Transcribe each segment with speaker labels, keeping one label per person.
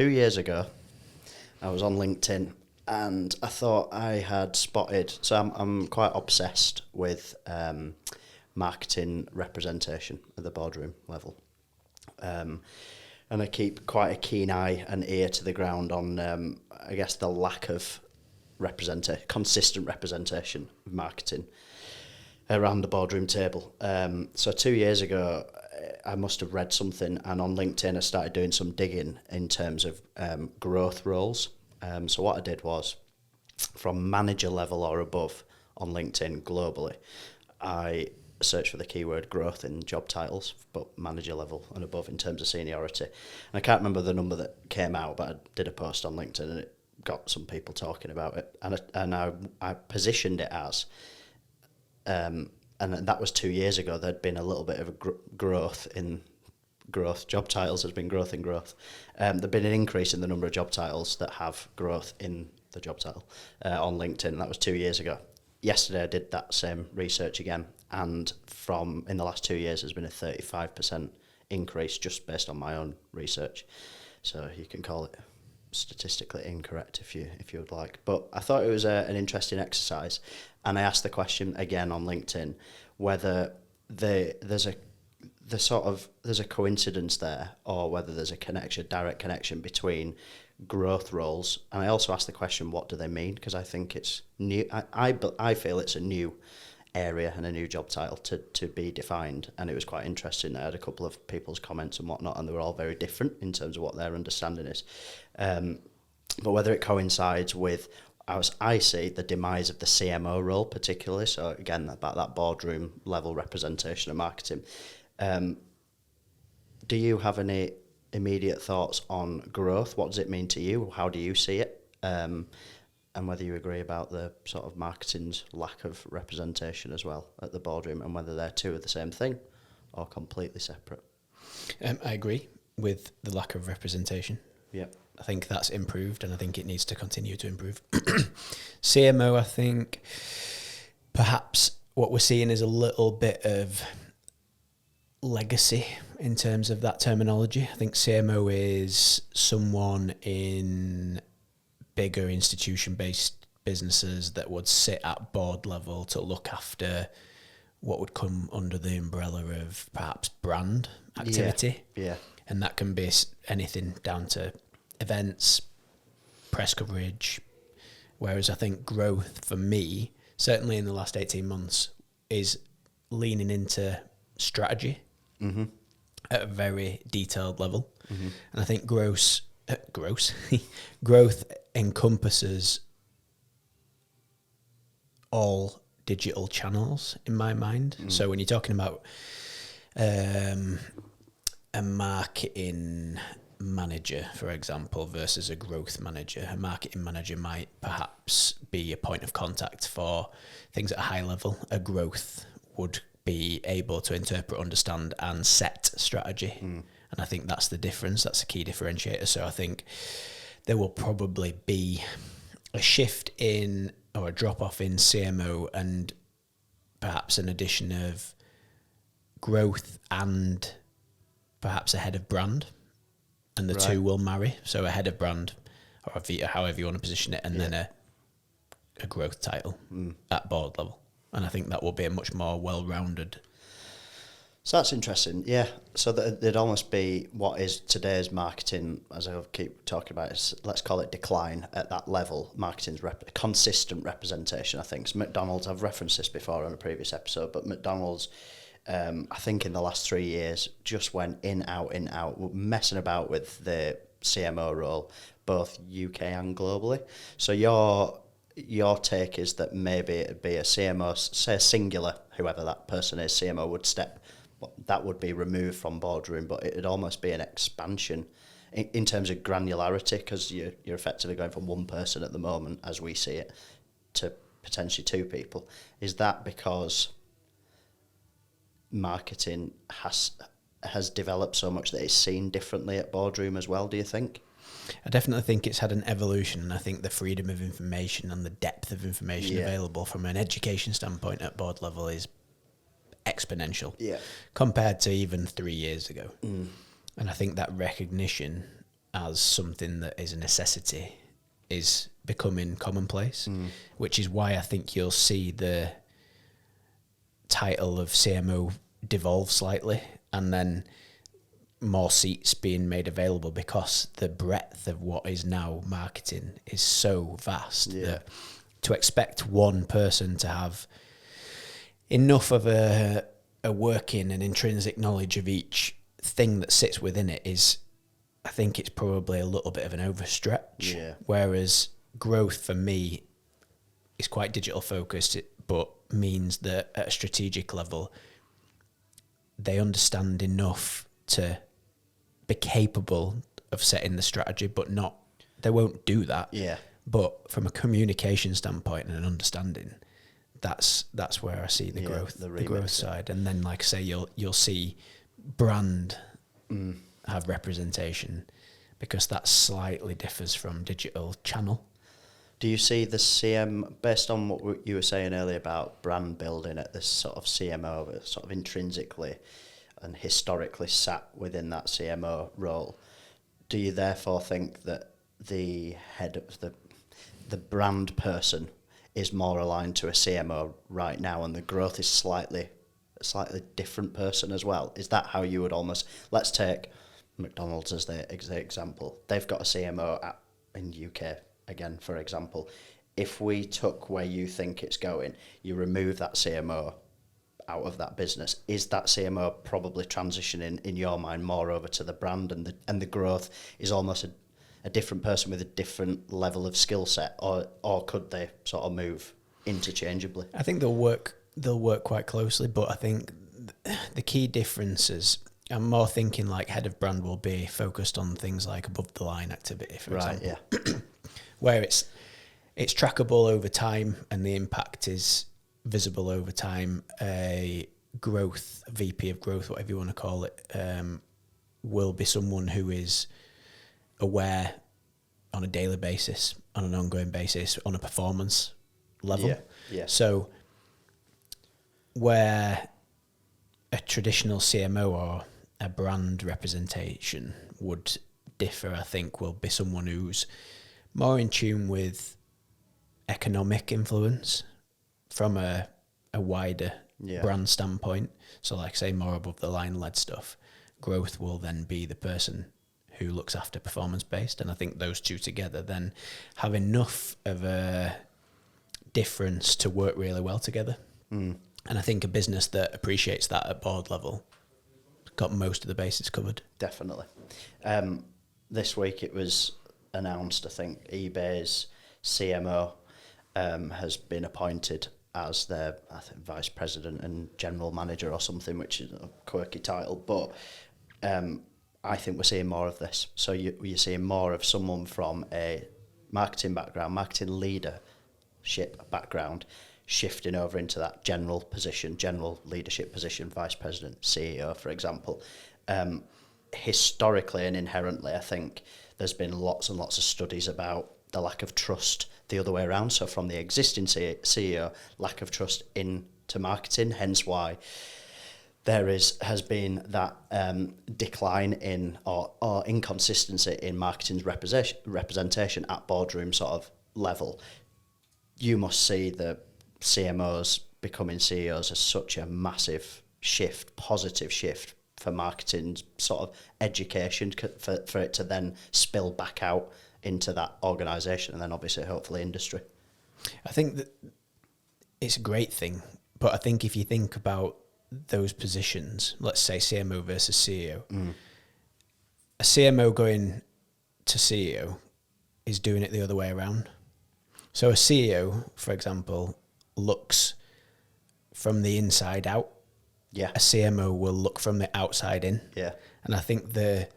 Speaker 1: 2 years ago, I was on LinkedIn and I thought I had spotted. So I'm quite obsessed with marketing representation at the boardroom level. And I keep quite a keen eye and ear to the ground on, I guess, the lack of consistent representation of marketing around the boardroom table. So 2 years ago, I must have read something, and on LinkedIn, I started doing some digging in terms of growth roles. So what I did was, from manager level or above on LinkedIn globally, I searched for the keyword growth in job titles, but manager level and above in terms of seniority. And I can't remember the number that came out, but I did a post on LinkedIn and it got some people talking about it. And I positioned it as, and that was 2 years ago, there'd been a little bit of a growth in growth. Job titles has been growth in growth. There'd been an increase in the number of job titles that have growth in the job title on LinkedIn. And that was 2 years ago. Yesterday I did that same research again, and in the last 2 years there's been a 35% increase just based on my own research. So you can call it statistically incorrect if you would like. But I thought it was an interesting exercise, and I asked the question again on LinkedIn whether there's a coincidence there, or whether there's a direct connection between growth roles. And I also asked the question, what do they mean? Because I think it's new. I feel it's a new area and a new job title to be defined, and it was quite interesting. I had a couple of people's comments and whatnot, and they were all very different in terms of what their understanding is. But whether it coincides with, as I see, the demise of the CMO role particularly, so again, about that boardroom level representation of marketing. Do you have any immediate thoughts on growth? What does it mean to you? How do you see it? And whether you agree about the sort of marketing's lack of representation as well at the boardroom, and whether they're two of the same thing or completely separate.
Speaker 2: I agree with the lack of representation.
Speaker 1: Yeah.
Speaker 2: I think that's improved, and I think it needs to continue to improve. CMO, I think perhaps what we're seeing is a little bit of legacy in terms of that terminology. I think CMO is someone in bigger institution-based businesses that would sit at board level to look after what would come under the umbrella of perhaps brand activity.
Speaker 1: Yeah.
Speaker 2: And that can be anything down to events, press coverage. Whereas I think growth for me, certainly in the last 18 months, is leaning into strategy at a very detailed level. And I think growth encompasses all digital channels in my mind. So when you're talking about a marketing manager, for example, versus a growth manager, a marketing manager might perhaps be a point of contact for things at a high level. A growth would be able to interpret, understand, and set strategy. And I think that's the difference. That's a key differentiator. So I think there will probably be a shift in, or a drop off in CMO, and perhaps an addition of growth and perhaps a head of brand, and the two will marry. So a head of brand, or however you want to position it, and then a growth title at board level. And I think that will be a much more well-rounded.
Speaker 1: So that's interesting, yeah. So there'd almost be what is today's marketing, as I keep talking about, is, let's call it decline at that level. Marketing's consistent representation, I think. So McDonald's, I've referenced this before on a previous episode, but McDonald's, I think in the last 3 years, just went in, out, messing about with the CMO role, both UK and globally. So your take is that maybe it'd be a CMO, say singular, whoever that person is, CMO would that would be removed from boardroom, but it'd almost be an expansion in terms of granularity, because you're effectively going from one person at the moment, as we see it, to potentially two people. Is that because marketing has developed so much that it's seen differently at boardroom as well, do you think?
Speaker 2: I definitely think it's had an evolution, and I think the freedom of information and the depth of information available from an education standpoint at board level is exponential compared to even 3 years ago. And I think that recognition as something that is a necessity is becoming commonplace, which is why I think you'll see the title of CMO devolve slightly, and then more seats being made available, because the breadth of what is now marketing is so vast that to expect one person to have enough of a working and intrinsic knowledge of each thing that sits within it is, I think it's probably a little bit of an overstretch.
Speaker 1: Yeah.
Speaker 2: Whereas growth for me is quite digital focused, but means that at a strategic level, they understand enough to be capable of setting the strategy, but not, they won't do that.
Speaker 1: Yeah.
Speaker 2: But from a communication standpoint and an understanding, that's where I see the growth, the growth side. And then, like I say, you'll see brand have representation, because that slightly differs from digital channel.
Speaker 1: Do you see the CM, based on what you were saying earlier about brand building at this sort of CMO, sort of intrinsically and historically sat within that CMO role, do you therefore think that the head of the brand person is more aligned to a CMO right now, and the growth is a slightly different person as well? Is that how you would almost, let's take McDonald's as the example. They've got a CMO in UK, again, for example. If we took where you think it's going, you remove that CMO out of that business, is that CMO probably transitioning in your mind more over to the brand, and the growth is almost a different person with a different level of skill set, or could they sort of move interchangeably?
Speaker 2: I think they'll work quite closely, but I think the key differences, I'm more thinking like head of brand will be focused on things like above the line activity, for example.
Speaker 1: Yeah.
Speaker 2: Where it's trackable over time and the impact is visible over time. A growth VP of growth, whatever you want to call it, will be someone who is aware on a daily basis, on an ongoing basis, on a performance level.
Speaker 1: Yeah.
Speaker 2: So where a traditional CMO or a brand representation would differ, I think, will be someone who's more in tune with economic influence from a wider brand standpoint. So like say more above the line led stuff. Growth will then be the person who looks after performance based, and I think those two together then have enough of a difference to work really well together. And I think a business that appreciates that at board level got most of the bases covered.
Speaker 1: Definitely. This week it was announced, I think, eBay's CMO has been appointed as their, I think, vice president and general manager or something, which is a quirky title, but I think we're seeing more of this. So you're seeing more of someone from a marketing background, marketing leadership background, shifting over into that general leadership position, vice president, CEO, for example. Historically and inherently, I think there's been lots and lots of studies about the lack of trust the other way around. So from the existing CEO, lack of trust into marketing, hence why there has been that decline in or inconsistency in marketing's representation at boardroom sort of level. You must see the CMOs becoming CEOs as such a massive shift, positive shift for marketing's sort of education, for it to then spill back out into that organisation and then obviously hopefully industry.
Speaker 2: I think that it's a great thing, but I think if you think about those positions, let's say CMO versus CEO, a CMO going to CEO is doing it the other way around. So a CEO, for example, looks from the inside out.
Speaker 1: Yeah.
Speaker 2: A CMO will look from the outside in.
Speaker 1: Yeah.
Speaker 2: And I think the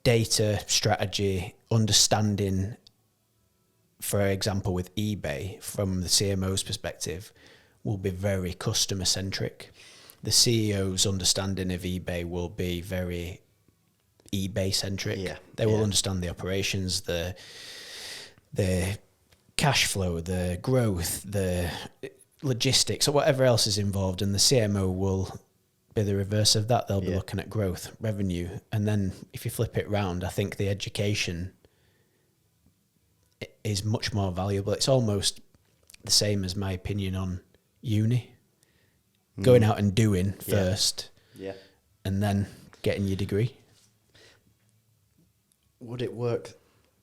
Speaker 2: data strategy understanding, for example, with eBay from the CMO's perspective, will be very customer centric. The CEO's understanding of eBay will be very eBay centric.
Speaker 1: Yeah.
Speaker 2: They will understand the operations, the cash flow, the growth, the logistics, or whatever else is involved, and the CMO will be the reverse of that. They'll be
Speaker 1: Yeah.
Speaker 2: looking at growth, revenue, and then if you flip it round, I think the education is much more valuable. It's almost the same as my opinion on uni. Going out and doing first,
Speaker 1: Yeah.
Speaker 2: and then getting your degree.
Speaker 1: Would it work?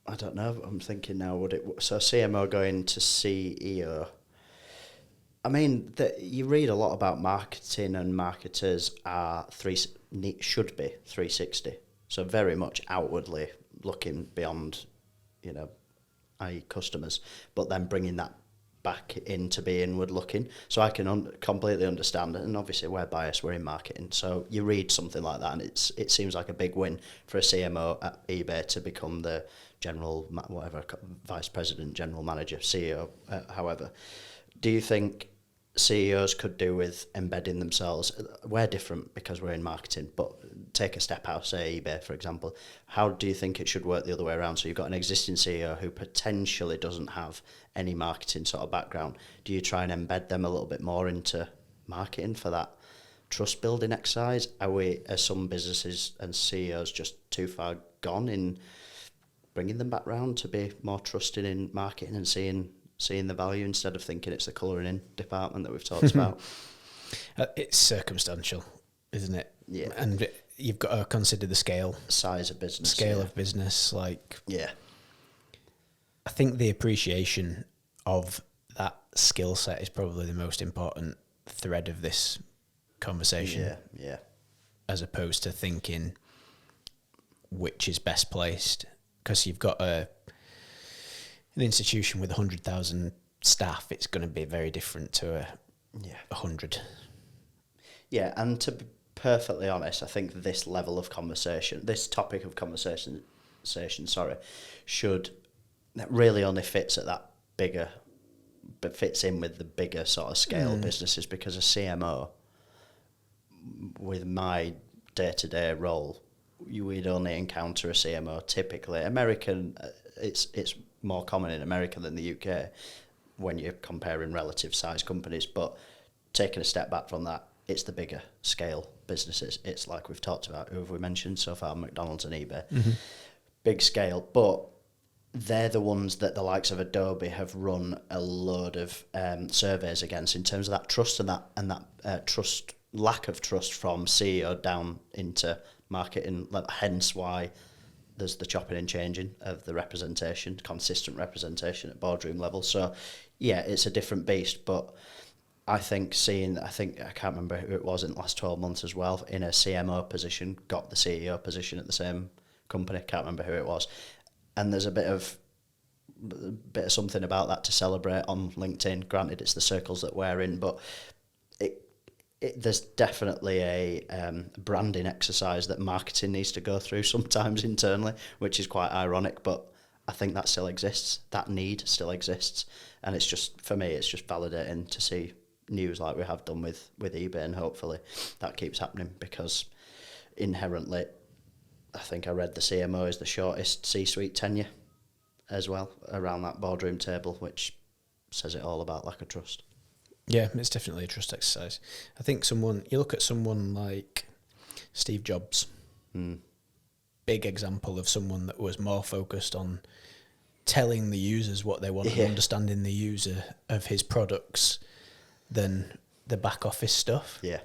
Speaker 1: I don't know. I'm thinking now. Would it? So CMO going to CEO. I mean, you read a lot about marketing, and marketers are should be 360. So very much outwardly looking beyond, i.e. customers, but then bringing that back into be inward looking. So I can completely understand it, and obviously we're biased, we're in marketing, so you read something like that and it seems like a big win for a CMO at eBay to become the vice president, general manager, CEO, however. Do you think CEOs could do with embedding themselves? We're different because we're in marketing, but take a step out, say eBay, for example. How do you think it should work the other way around? So you've got an existing CEO who potentially doesn't have any marketing sort of background. Do you try and embed them a little bit more into marketing for that trust building exercise? Are some businesses and CEOs just too far gone in bringing them back round to be more trusting in marketing and seeing the value instead of thinking it's the colouring in department that we've talked about?
Speaker 2: It's circumstantial, isn't it?
Speaker 1: Yeah.
Speaker 2: And you've got to consider the
Speaker 1: Size of business.
Speaker 2: of business. Like,
Speaker 1: yeah.
Speaker 2: I think the appreciation of that skill set is probably the most important thread of this conversation.
Speaker 1: Yeah, yeah.
Speaker 2: As opposed to thinking which is best placed. Because you've got an institution with 100,000 staff, it's going to be very different to 100.
Speaker 1: Yeah, and to be perfectly honest, I think this level of conversation, this topic of conversation, that really only fits at that bigger, but fits in with the bigger sort of scale businesses, because a CMO, with my day-to-day role, we'd only encounter a CMO typically. American, it's more common in America than the UK when you're comparing relative size companies, but taking a step back from that, it's the bigger scale businesses. It's like we've talked about, who have we mentioned so far? McDonald's and eBay. Big scale, but they're the ones that the likes of Adobe have run a load of surveys against in terms of that trust and that lack of trust from CEO down into marketing. Hence why there's the chopping and changing of the representation, consistent representation at boardroom level. So yeah, it's a different beast, but I think I can't remember who it was in the last 12 months as well, in a CMO position, got the CEO position at the same company, can't remember who it was. And there's a bit of something about that to celebrate on LinkedIn. Granted, it's the circles that we're in, but there's definitely a branding exercise that marketing needs to go through sometimes internally, which is quite ironic, but I think that still exists. That need still exists. And it's just, for me, it's just validating to see news like we have done with eBay, and hopefully that keeps happening, because inherently, I think I read the CMO is the shortest C-suite tenure as well around that boardroom table, which says it all about lack of trust.
Speaker 2: Yeah, it's definitely a trust exercise. I think you look at someone like Steve Jobs, big example of someone that was more focused on telling the users what they want and understanding the user of his products than the back office stuff.
Speaker 1: Yeah.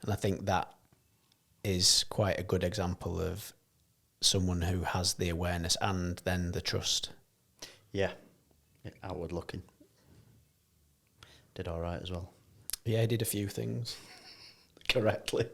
Speaker 2: And I think that is quite a good example of someone who has the awareness and then the trust.
Speaker 1: Yeah. Outward looking. Did all right as well.
Speaker 2: Yeah, he did a few things.
Speaker 1: Correctly.